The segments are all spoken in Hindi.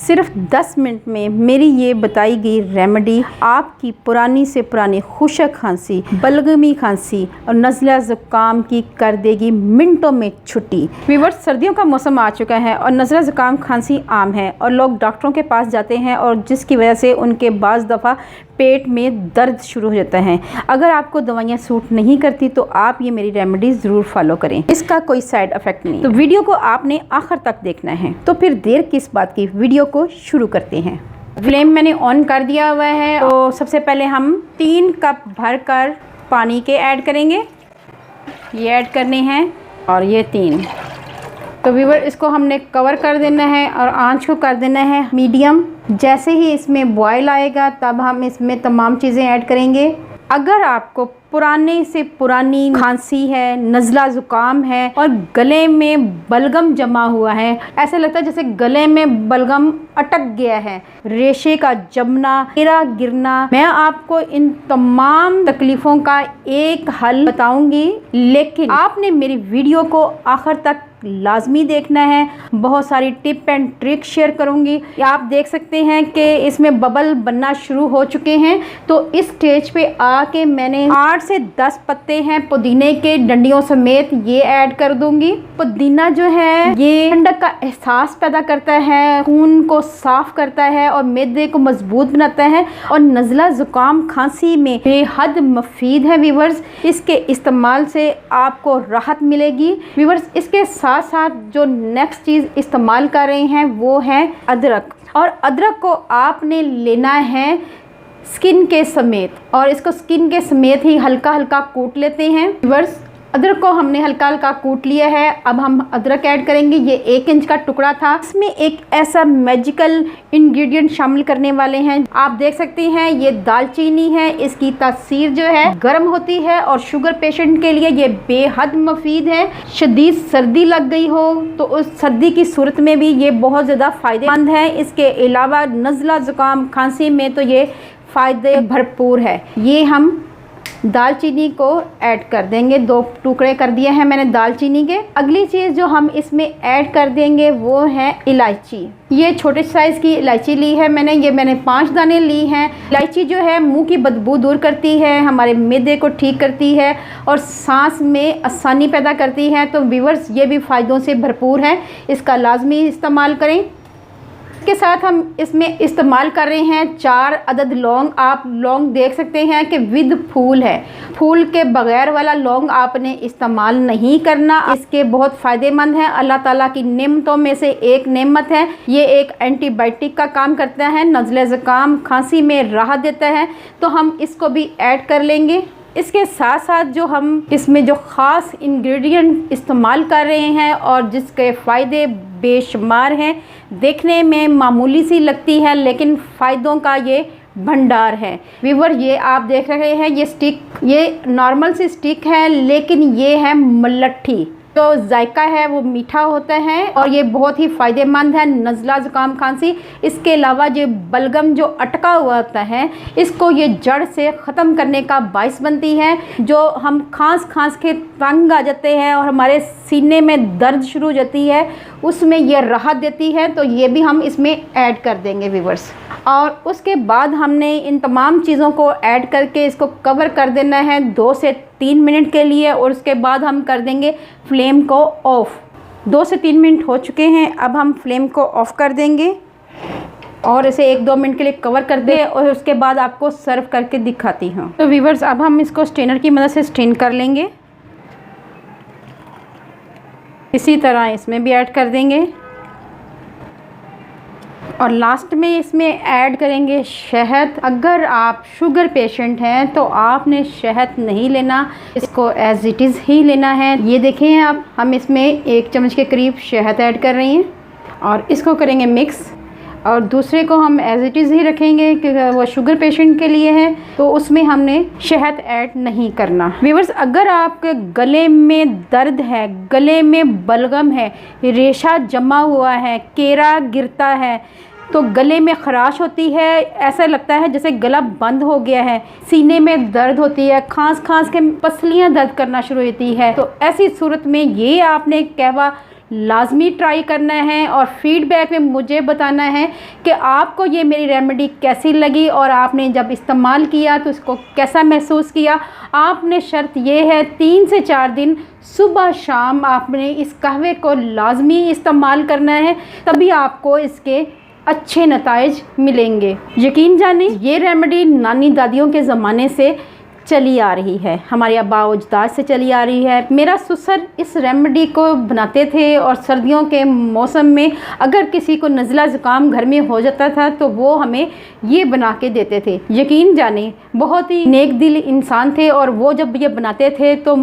सिर्फ 10 मिनट में मेरी ये बताई गई रेमेडी आपकी पुरानी से पुरानी खुशक खांसी, बलगमी खांसी और नज़ला ज़ुकाम की कर देगी मिनटों में छुट्टी। व्यूअर्स, सर्दियों का मौसम आ चुका है और नज़ला ज़ुकाम खांसी आम है और लोग डॉक्टरों के पास जाते हैं और जिसकी वजह से उनके बाज़ दफ़ा पेट में दर्द शुरू हो जाता है। अगर आपको दवाइयाँ सूट नहीं करती तो आप ये मेरी रेमेडी ज़रूर फॉलो करें, इसका कोई साइड इफ़ेक्ट नहीं। तो वीडियो को आपने आखिर तक देखना है। तो फिर देर किस बात की, वीडियो को शुरू करते हैं। फ्लेम मैंने ऑन कर दिया हुआ है। तो सबसे पहले हम 3 कप भरकर पानी के ऐड करेंगे। ये ऐड करने हैं और ये 3। तो व्यूअर, इसको हमने कवर कर देना है और आंच को कर देना है मीडियम। जैसे ही इसमें बॉयल आएगा तब हम इसमें तमाम चीज़ें ऐड करेंगे। अगर आपको पुराने से पुरानी खांसी है, नज़ला ज़ुकाम है और गले में बलगम जमा हुआ है, ऐसा लगता है जैसे गले में बलगम अटक गया है, रेशे का जमना, कीड़ा गिरना, मैं आपको इन तमाम तकलीफ़ों का एक हल बताऊंगी, लेकिन आपने मेरी वीडियो को आखिर तक लाजमी देखना है। बहुत सारी टिप एंड ट्रिक शेयर करूंगी। आप देख सकते हैं कि इसमें बबल बनना शुरू हो चुके हैं। तो इस स्टेज पे आके मैंने 8 से 10 पत्ते हैं पुदीने के डंडियों समेत, ये ऐड कर दूंगी। पुदीना जो है ये ठंडक का एहसास पैदा करता है, खून को साफ करता है और मैदे को मजबूत बनाता है और नज़ला ज़ुकाम खांसी में बेहद मुफीद है। व्यूअर्स, इसके इस्तेमाल से आपको राहत मिलेगी। व्यूअर्स, इसके साथ साथ जो नेक्स्ट चीज़ इस्तेमाल कर रहे हैं वो है अदरक। और अदरक को आपने लेना है स्किन के समेत और इसको स्किन के समेत ही हल्का हल्का कूट लेते हैं। व्यूअर्स, अदरक को हमने हल्का हल्का कूट लिया है। अब हम अदरक ऐड करेंगे। ये 1 इंच का टुकड़ा था। इसमें एक ऐसा मैजिकल इंग्रेडिएंट शामिल करने वाले हैं। आप देख सकते हैं ये दालचीनी है। इसकी तासीर जो है गर्म होती है और शुगर पेशेंट के लिए ये बेहद मुफीद है। शदीद सर्दी लग गई हो तो उस सर्दी की सूरत में भी ये बहुत ज़्यादा फ़ायदेमंद है। इसके अलावा नज़ला ज़ुकाम खांसी में तो ये फ़ायदे भरपूर है। ये हम दालचीनी को ऐड कर देंगे। 2 टुकड़े कर दिए हैं मैंने दालचीनी के। अगली चीज़ जो हम इसमें ऐड कर देंगे वो है इलायची। ये छोटे साइज़ की इलायची ली है मैंने 5 दाने ली हैं। इलायची जो है मुंह की बदबू दूर करती है, हमारे मैदे को ठीक करती है और सांस में आसानी पैदा करती है। तो व्यूअर्स, ये भी फ़ायदों से भरपूर है, इसका लाजमी इस्तेमाल करें। के साथ हम इसमें इस्तेमाल कर रहे हैं 4 अदद लौंग। आप लौंग देख सकते हैं कि विद फूल है, फूल के बगैर वाला लौंग आपने इस्तेमाल नहीं करना। इसके बहुत फ़ायदेमंद हैं, अल्लाह ताला की नेमतों में से एक नेमत है। ये एक एंटीबायोटिक का काम करता है, नज़ला ज़ुकाम खांसी में राहत देता है। तो हम इसको भी ऐड कर लेंगे। इसके साथ साथ जो हम इसमें जो ख़ास इंग्रेडिएंट इस्तेमाल कर रहे हैं और जिसके फ़ायदे बेशुमार हैं, देखने में मामूली सी लगती है लेकिन फ़ायदों का ये भंडार है। व्यूअर, ये आप देख रहे हैं ये स्टिक, ये नॉर्मल सी स्टिक है लेकिन ये है मलट्ठी। तो जायका है वो मीठा होता है और ये बहुत ही फ़ायदेमंद है नज़ला ज़ुकाम खांसी। इसके अलावा ये बलगम जो अटका हुआ होता है इसको ये जड़ से ख़त्म करने का बाइस बनती है। जो हम खांस के तंग आ जाते हैं और हमारे सीने में दर्द शुरू हो जाती है, उसमें ये राहत देती है। तो ये भी हम इसमें ऐड कर देंगे व्यूअर्स। और उसके बाद हमने इन तमाम चीज़ों को ऐड करके इसको कवर कर देना है 2 से 3 मिनट के लिए और उसके बाद हम कर देंगे फ्लेम को ऑफ़। 2 से 3 मिनट हो चुके हैं। अब हम फ्लेम को ऑफ़ कर देंगे और इसे 1-2 मिनट के लिए कवर कर दें और उसके बाद आपको सर्व करके दिखाती हूँ। तो व्यूअर्स, अब हम इसको स्ट्रेनर की मदद से स्ट्रेन कर लेंगे। इसी तरह इसमें भी ऐड कर देंगे और लास्ट में इसमें ऐड करेंगे शहद। अगर आप शुगर पेशेंट हैं तो आपने शहद नहीं लेना, इसको एज इट इज़ ही लेना है। ये देखें आप, हम इसमें 1 चम्मच के करीब शहद ऐड कर रही हैं और इसको करेंगे मिक्स। और दूसरे को हम एज इट इज़ ही रखेंगे क्योंकि वो शुगर पेशेंट के लिए है, तो उसमें हमने शहद ऐड नहीं करना। व्यूअर्स, अगर आपके गले में दर्द है, गले में बलगम है, रेशा जमा हुआ है, केरा गिरता है, तो गले में खराश होती है, ऐसा लगता है जैसे गला बंद हो गया है, सीने में दर्द होती है, खांस के पसलियाँ दर्द करना शुरू होती है, तो ऐसी सूरत में ये आपने कहवा लाजमी ट्राई करना है और फीडबैक में मुझे बताना है कि आपको ये मेरी रेमेडी कैसी लगी और आपने जब इस्तेमाल किया तो इसको कैसा महसूस किया। आपने शर्त ये है 3 से 4 दिन सुबह शाम आपने इस कहवे को लाजमी इस्तेमाल करना है, तभी आपको इसके अच्छे नताइज मिलेंगे। यकीन जाने ये रेमेडी नानी दादियों के ज़माने से चली आ रही है, हमारे अब्बा अजदाद से चली आ रही है। मेरा ससुर इस रेमेडी को बनाते थे और सर्दियों के मौसम में अगर किसी को नज़ला ज़ुकाम घर में हो जाता था तो वो हमें ये बना के देते थे। यकीन जाने बहुत ही नेक दिल इंसान थे और वो जब ये बनाते थे तो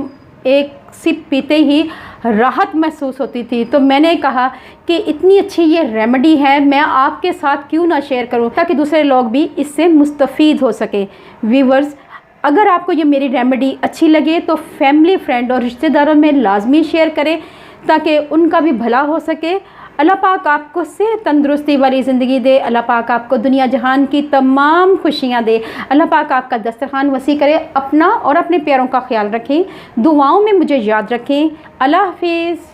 एक सिप पीते ही राहत महसूस होती थी। तो मैंने कहा कि इतनी अच्छी ये रेमेडी है, मैं आपके साथ क्यों ना शेयर करूं ताकि दूसरे लोग भी इससे मुस्तफ़ीद हो सके। व्यूवर्स, अगर आपको ये मेरी रेमेडी अच्छी लगे तो फैमिली, फ्रेंड और रिश्तेदारों में लाजमी शेयर करें ताकि उनका भी भला हो सके। अल्लाह पाक आपको सेहत तंदुरुस्ती वाली ज़िंदगी दे। अल्लाह पाक आपको दुनिया जहान की तमाम खुशियाँ दे। अल्लाह पाक आपका दस्तरखान वसी करे। अपना और अपने प्यारों का ख्याल रखें, दुआओं में मुझे याद रखें। अल्लाह हाफिज़।